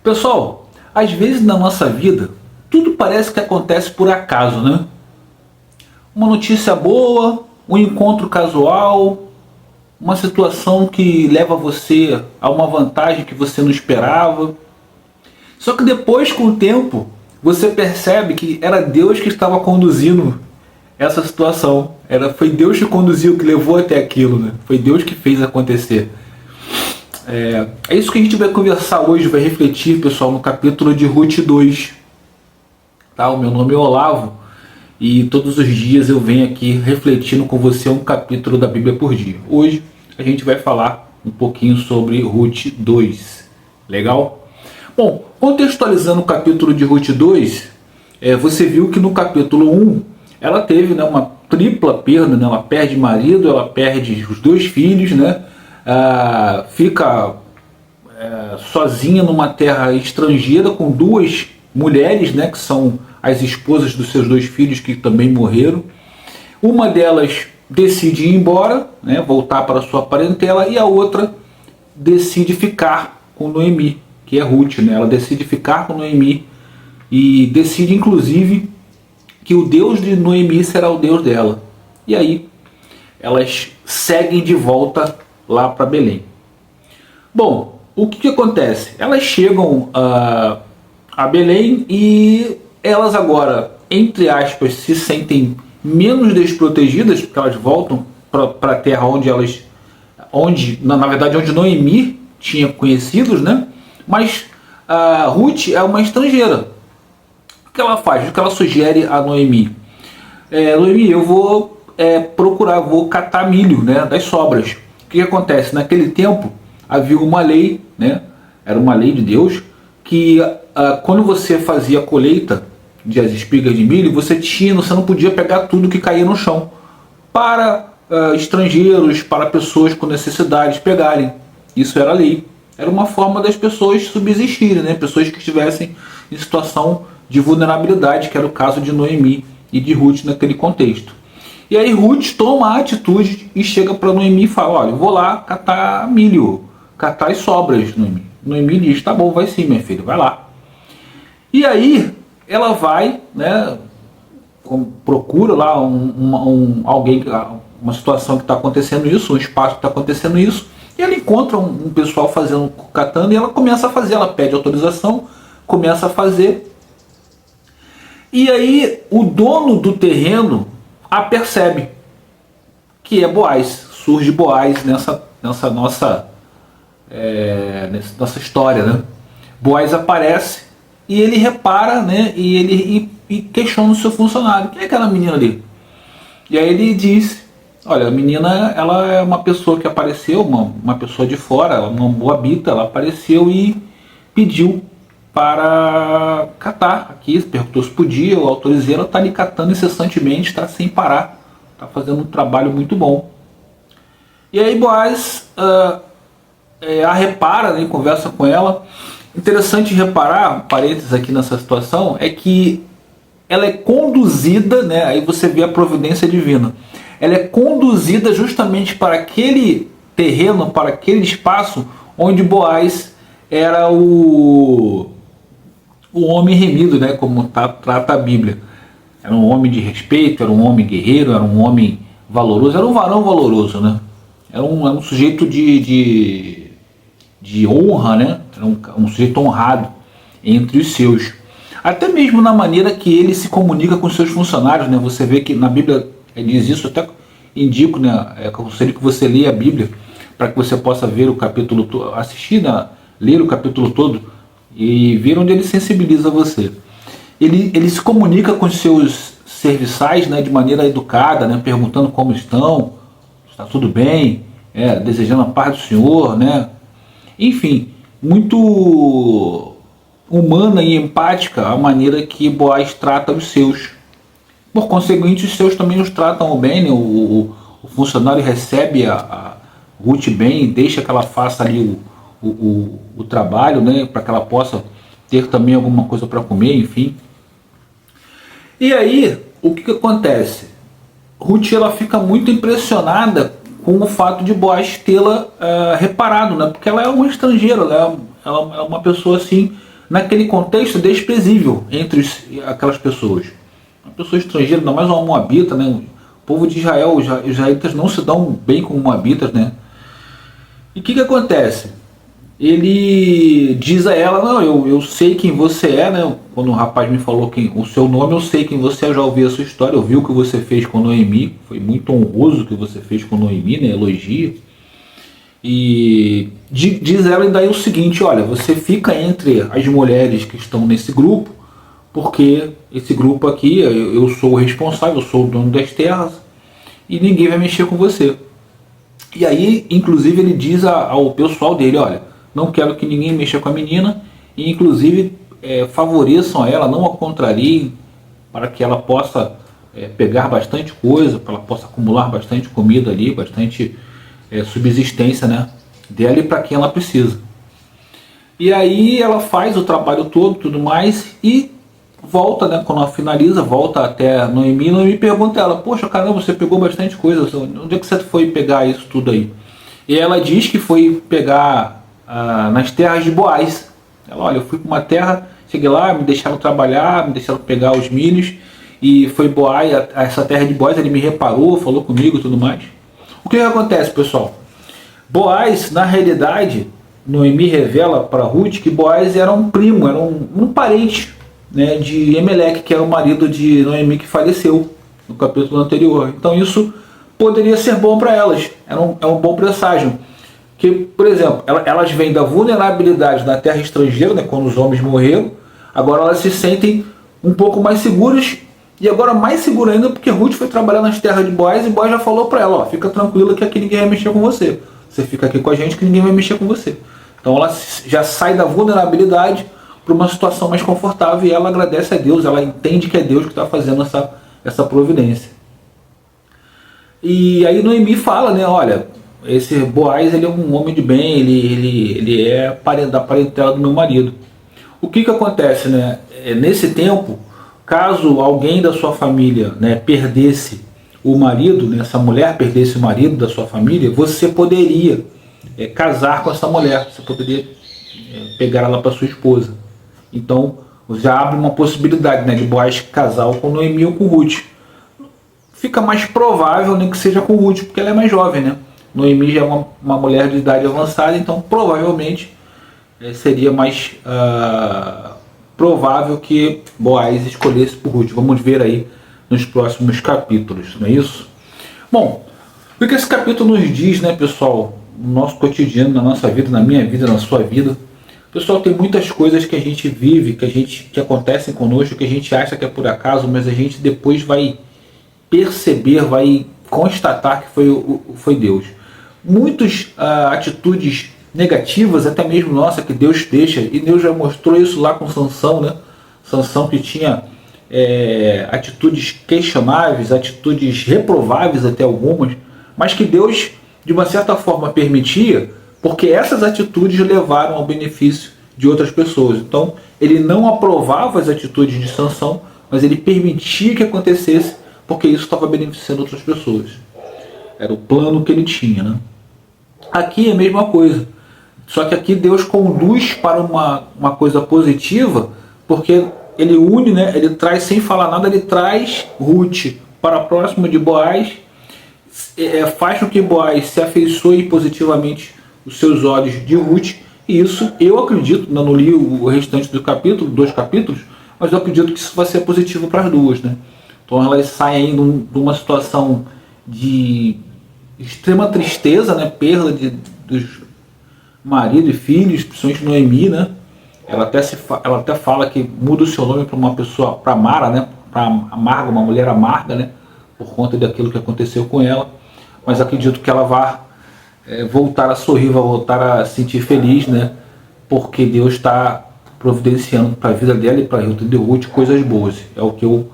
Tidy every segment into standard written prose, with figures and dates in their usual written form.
Pessoal, às vezes na nossa vida, tudo parece que acontece por acaso, né? Uma notícia boa, um encontro casual, uma situação que leva você a uma vantagem que você não esperava. Só que depois, com o tempo, você percebe que era Deus que estava conduzindo essa situação. Foi Deus que conduziu, que levou até aquilo, né? Foi Deus que fez acontecer. É isso que a gente vai conversar hoje, vai refletir, pessoal, no capítulo de Ruth 2. Tá? O meu nome é Olavo e todos os dias eu venho aqui refletindo com você um capítulo da Bíblia por dia. Hoje a gente vai falar um pouquinho sobre Ruth 2. Legal? Bom, contextualizando o capítulo de Ruth 2, você viu que no capítulo 1 ela teve, né, uma tripla perda, né? Ela perde marido, ela perde os 2 filhos, né? Fica sozinha numa terra estrangeira com 2 mulheres, né, que são as esposas dos seus 2 filhos que também morreram. Uma delas decide ir embora, né, voltar para sua parentela, e a outra decide ficar com Noemi, que é Ruth, né? Ela decide ficar com Noemi e decide inclusive que o Deus de Noemi será o Deus dela. E aí elas seguem de volta lá para Belém. Bom, o que acontece? Elas chegam a Belém e elas agora, entre aspas, se sentem menos desprotegidas, porque elas voltam para a terra na verdade, onde Noemi tinha conhecidos, né? Mas Ruth é uma estrangeira. O que ela faz? O que ela sugere a Noemi? Noemi, eu vou vou catar milho, né, das sobras. O que acontece? Naquele tempo havia uma lei, né, era uma lei de Deus, que quando você fazia a colheita das espigas de milho, você não podia pegar tudo que caía no chão, para estrangeiros, para pessoas com necessidades pegarem. Isso era lei. Era uma forma das pessoas subsistirem, né? Pessoas que estivessem em situação de vulnerabilidade, que era o caso de Noemi e de Ruth naquele contexto. E aí Ruth toma a atitude e chega para Noemi e fala: olha, eu vou lá catar milho, catar as sobras, Noemi. Noemi diz: tá bom, vai sim, minha filha, vai lá. E aí ela vai, né, procura lá alguém, uma situação que está acontecendo isso, um espaço que está acontecendo isso, e ela encontra um pessoal catando, e ela começa a fazer, ela pede autorização, começa a fazer. E aí o dono do terreno a percebe, que é Boaz. Surge Boaz nessa nossa história, né? Boaz aparece e ele repara, né, e questiona o seu funcionário: quem é aquela menina ali? E aí ele diz: olha, a menina, ela é uma pessoa que apareceu, uma pessoa de fora, ela não habita, ela apareceu e pediu para catar aqui, perguntou se podia, eu autorizei, ela está ali catando incessantemente, está sem parar, está fazendo um trabalho muito bom. E aí Boaz a repara, né, conversa com ela. Interessante reparar, um parênteses aqui nessa situação, é que ela é conduzida, né, aí você vê a providência divina, ela é conduzida justamente para aquele terreno, para aquele espaço onde Boaz era o homem remido, né, como trata a Bíblia. Era um homem de respeito, era um homem guerreiro, era um homem valoroso, era um varão valoroso, né? Era um sujeito de honra, né? Era um sujeito honrado entre os seus. Até mesmo na maneira que ele se comunica com seus funcionários, né? Você vê que na Bíblia diz isso, até indico, né? Aconselho que você leia a Bíblia para que você possa ver o capítulo todo, assistir, né? Ler o capítulo todo e ver onde ele sensibiliza você. Ele se comunica com os seus serviçais, né, de maneira educada, né, perguntando como estão, está tudo bem, desejando a paz do Senhor, né? Enfim, muito humana e empática a maneira que Boaz trata os seus. Por conseguinte, os seus também os tratam bem, né? O funcionário recebe a Ruth bem, deixa que ela faça ali o trabalho, né, para que ela possa ter também alguma coisa para comer, enfim. E aí, o que acontece? Ruth, ela fica muito impressionada com o fato de Boaz tê-la reparado, né, porque ela é uma estrangeira, ela é uma pessoa assim, naquele contexto desprezível entre aquelas pessoas. Uma pessoa estrangeira, ainda mais uma moabita, né? O povo de Israel, os israelitas não se dão bem com moabitas, né? E o que acontece? Ele diz a ela, não, eu sei quem você é, né? Quando o rapaz me falou o seu nome, eu sei quem você é, eu já ouvi a sua história, eu vi o que você fez com Noemi, foi muito honroso o que você fez com Noemi, né? Elogia. E diz ela ainda aí o seguinte, olha, você fica entre as mulheres que estão nesse grupo, porque esse grupo aqui, eu sou o responsável, eu sou o dono das terras, e ninguém vai mexer com você. E aí, inclusive, ele diz ao pessoal dele, olha, não quero que ninguém mexa com a menina, e inclusive favoreçam ela, não a contrariem, para que ela possa pegar bastante coisa, para ela possa acumular bastante comida ali, bastante subsistência, né, dela e para quem ela precisa. E aí ela faz o trabalho todo, tudo mais, e volta, né, quando ela finaliza, volta até Noemi. Noemi pergunta a ela, poxa, caramba, você pegou bastante coisa, onde é que você foi pegar isso tudo aí? E ela diz que foi pegar nas terras de Boaz. Ela, olha, eu fui para uma terra, cheguei lá, me deixaram trabalhar, me deixaram pegar os milhos, e foi Boaz, essa terra de Boaz, ele me reparou, falou comigo e tudo mais. O que acontece, pessoal? Boaz, na realidade, Noemi revela para Ruth que Boaz era um primo, era um parente, né, de Emelec, que era o marido de Noemi que faleceu no capítulo anterior. Então isso poderia ser bom para elas, é um bom presságio. Que, por exemplo, elas vêm da vulnerabilidade na terra estrangeira, né, quando os homens morreram, agora elas se sentem um pouco mais seguras, e agora mais segura ainda porque Ruth foi trabalhar nas terras de Boaz, e Boaz já falou para ela, ó, fica tranquila que aqui ninguém vai mexer com você. Você fica aqui com a gente que ninguém vai mexer com você. Então ela já sai da vulnerabilidade para uma situação mais confortável, e ela agradece a Deus, ela entende que é Deus que está fazendo essa providência. E aí Noemi fala, né, olha, esse Boaz, ele é um homem de bem, ele é da parentela do meu marido. O que acontece, né, nesse tempo, caso alguém da sua família, né, perdesse o marido, né, essa mulher perdesse o marido da sua família, você poderia casar com essa mulher, você poderia pegar ela para sua esposa. Então já abre uma possibilidade, né, de Boaz casar com Noemi ou com Ruth. Fica mais provável, né, que seja com Ruth, porque ela é mais jovem, né? Noemi já é uma mulher de idade avançada, então provavelmente seria mais provável que Boaz escolhesse por Ruth. Vamos ver aí nos próximos capítulos, não é isso? Bom, o que esse capítulo nos diz, né, pessoal, no nosso cotidiano, na nossa vida, na minha vida, na sua vida? Pessoal, tem muitas coisas que a gente vive, que acontecem conosco, que a gente acha que é por acaso, mas a gente depois vai perceber, vai constatar que foi Deus. Muitas atitudes negativas, até mesmo nossa, que Deus deixa, e Deus já mostrou isso lá com Sansão, né? Sansão que tinha atitudes questionáveis, atitudes reprováveis até algumas, mas que Deus, de uma certa forma, permitia, porque essas atitudes levaram ao benefício de outras pessoas. Então, ele não aprovava as atitudes de Sansão, mas ele permitia que acontecesse, porque isso estava beneficiando outras pessoas. Era o plano que ele tinha, né? Aqui é a mesma coisa. Só que aqui Deus conduz para uma coisa positiva, porque ele une, né? Ele traz, sem falar nada, ele traz Ruth para próximo de Boaz, faz com que Boaz se afeiçoe positivamente os seus olhos de Ruth, e isso eu acredito, não li o restante do capítulo, 2 capítulos, mas eu acredito que isso vai ser positivo para as duas, né? Então elas saem aí de uma situação de extrema tristeza, né? Perda dos marido e filhos, principalmente Noemi, né? Ela até fala que muda o seu nome para uma pessoa, para Mara, né? Para amarga, uma mulher amarga, né? Por conta daquilo que aconteceu com ela. Mas acredito que ela vai voltar a sorrir, vai voltar a se sentir feliz, né? Porque Deus está providenciando para a vida dela e para a vida de Ruth coisas boas. É o que eu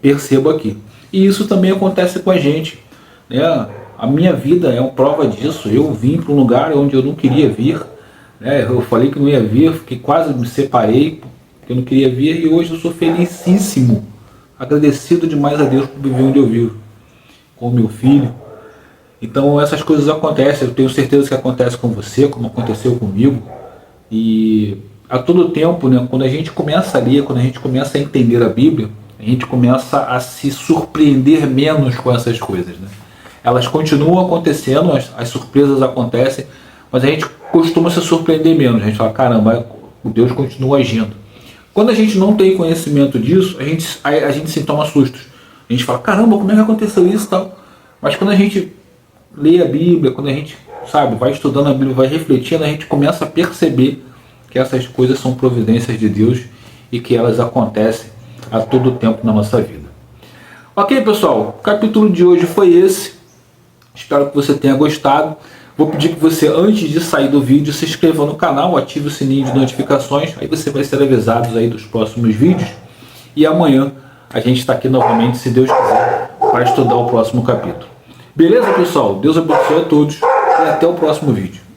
percebo aqui. E isso também acontece com a gente, né? A minha vida é uma prova disso. Eu vim para um lugar onde eu não queria vir, né? Eu falei que não ia vir, fiquei quase me separei porque eu não queria vir, e hoje eu sou felicíssimo, agradecido demais a Deus por viver onde eu vivo, com o meu filho. Então essas coisas acontecem, eu tenho certeza que acontece com você, como aconteceu comigo, e a todo tempo, né, quando a gente começa a ler, quando a gente começa a entender a Bíblia, a gente começa a se surpreender menos com essas coisas, né? Elas continuam acontecendo, as surpresas acontecem, mas a gente costuma se surpreender menos. A gente fala, caramba, o Deus continua agindo. Quando a gente não tem conhecimento disso, a gente se toma sustos. A gente fala, caramba, como é que aconteceu isso e tal? Mas quando a gente lê a Bíblia, quando a gente, sabe, vai estudando a Bíblia, vai refletindo, a gente começa a perceber que essas coisas são providências de Deus e que elas acontecem a todo tempo na nossa vida. Ok, pessoal, o capítulo de hoje foi esse. Espero que você tenha gostado. Vou pedir que você, antes de sair do vídeo, se inscreva no canal, ative o sininho de notificações, aí você vai ser avisado aí dos próximos vídeos. E amanhã a gente está aqui novamente, se Deus quiser, para estudar o próximo capítulo. Beleza, pessoal? Deus abençoe a todos e até o próximo vídeo.